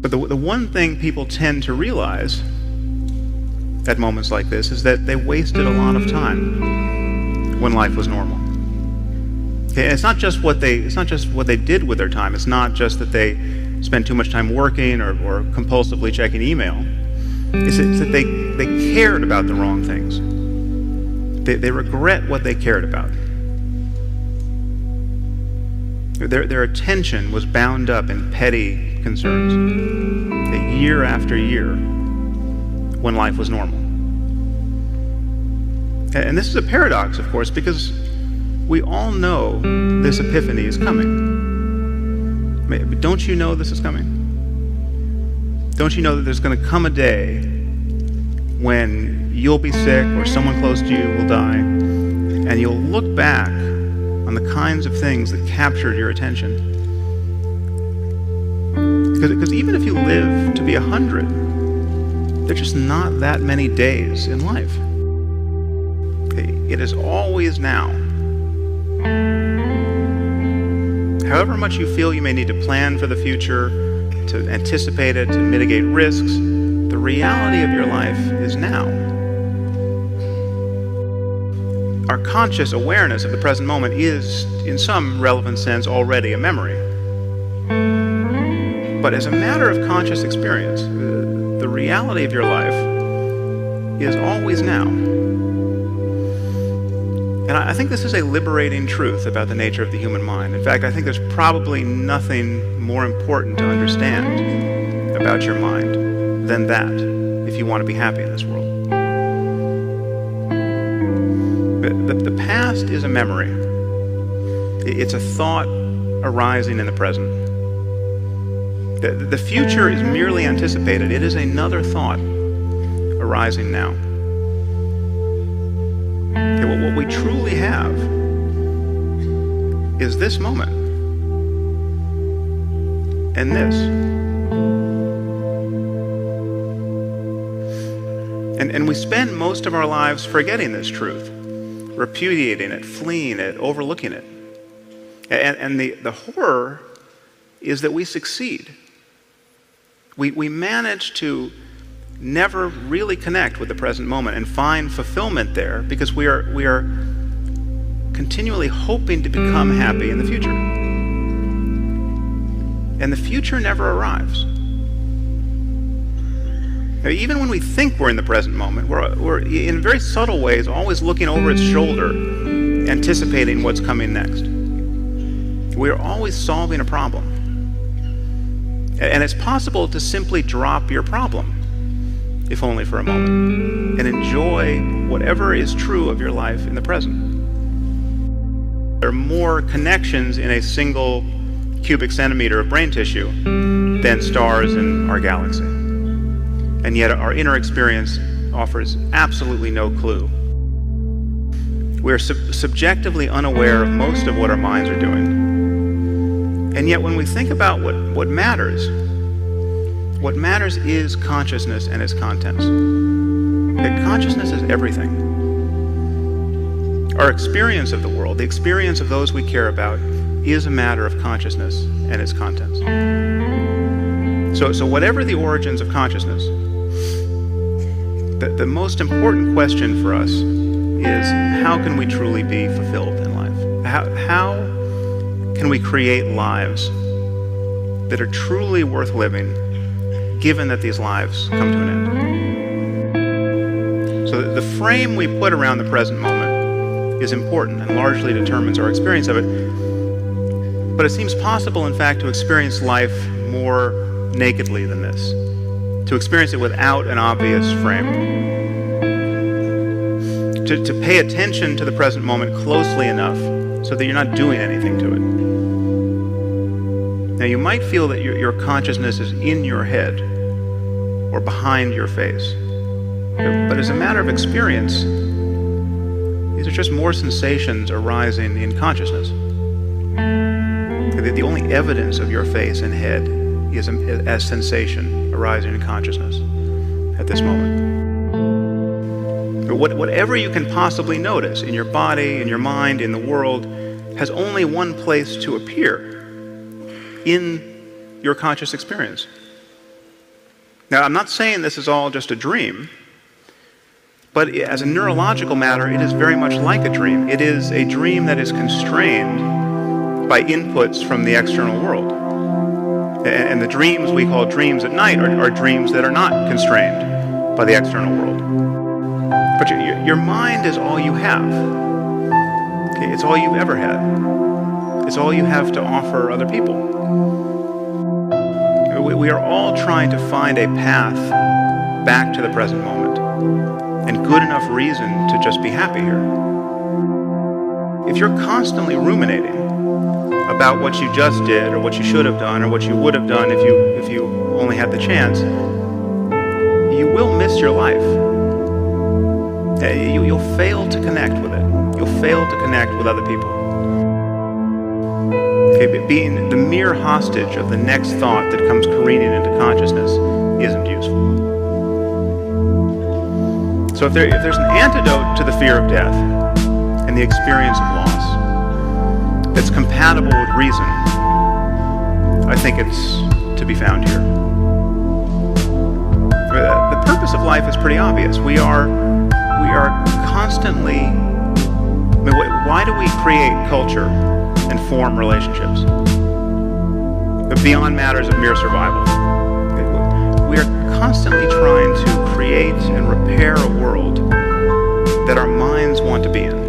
But the one thing people tend to realize at moments like this is that they wasted a lot of time when life was normal. Okay, and it's not just what they did with their time. It's not just that they spent too much time working or compulsively checking email. It's that they cared about the wrong things. They regret what they cared about. Their attention was bound up in petty concerns, year after year, when life was normal. And this is a paradox, of course, because we all know this epiphany is coming. But don't you know this is coming? Don't you know that there's going to come a day when you'll be sick or someone close to you will die, and you'll look back on the kinds of things that captured your attention? Because even if you live to be 100, there's just not that many days in life. It is always now. However much you feel you may need to plan for the future, to anticipate it, to mitigate risks, the reality of your life is now. Our conscious awareness of the present moment is, in some relevant sense, already a memory. But as a matter of conscious experience, the reality of your life is always now. And I think this is a liberating truth about the nature of the human mind. In fact, I think there's probably nothing more important to understand about your mind than that, if you want to be happy in this world. The past is a memory. It's a thought arising in the present. The future is merely anticipated. It is another thought arising now. What we truly have is this moment and this. And we spend most of our lives forgetting this truth, repudiating it, fleeing it, overlooking it. And the horror is that we succeed. We manage to never really connect with the present moment and find fulfillment there because we are continually hoping to become happy in the future. And the future never arrives. Now, even when we think we're in the present moment, we're in very subtle ways always looking over its shoulder, anticipating what's coming next. We are always solving a problem. And it's possible to simply drop your problem, if only for a moment, and enjoy whatever is true of your life in the present. There are more connections in a single cubic centimeter of brain tissue than stars in our galaxy. And yet our inner experience offers absolutely no clue. We are subjectively unaware of most of what our minds are doing. And yet when we think about what matters is consciousness and its contents. Consciousness is everything. Our experience of the world, the experience of those we care about, is a matter of consciousness and its contents. So whatever the origins of consciousness, the most important question for us is how can we truly be fulfilled in life? How can we create lives that are truly worth living, given that these lives come to an end? So the frame we put around the present moment is important and largely determines our experience of it. But it seems possible, in fact, to experience life more nakedly than this, to experience it without an obvious frame, to pay attention to the present moment closely enough so that you're not doing anything to it. Now, you might feel that your consciousness is in your head or behind your face, but as a matter of experience, these are just more sensations arising in consciousness. The only evidence of your face and head is a sensation arising in consciousness at this moment. Whatever you can possibly notice in your body, in your mind, in the world, has only one place to appear: in your conscious experience. Now, I'm not saying this is all just a dream, but as a neurological matter, it is very much like a dream. It is a dream that is constrained by inputs from the external world. And the dreams we call dreams at night are dreams that are not constrained by the external world. But your mind is all you have. Okay? It's all you've ever had. It's all you have to offer other people. We are all trying to find a path back to the present moment and good enough reason to just be happy here. If you're constantly ruminating about what you just did or what you should have done or what you would have done if you only had the chance, you will miss your life. You'll fail to connect with it. You'll fail to connect with other people. Okay, but being the mere hostage of the next thought that comes careening into consciousness isn't useful. So if there's an antidote to the fear of death and the experience of loss that's compatible with reason, I think it's to be found here. The purpose of life is pretty obvious. We are constantly. Why do we create culture and form relationships beyond matters of mere survival? We are constantly trying to create and repair a world that our minds want to be in.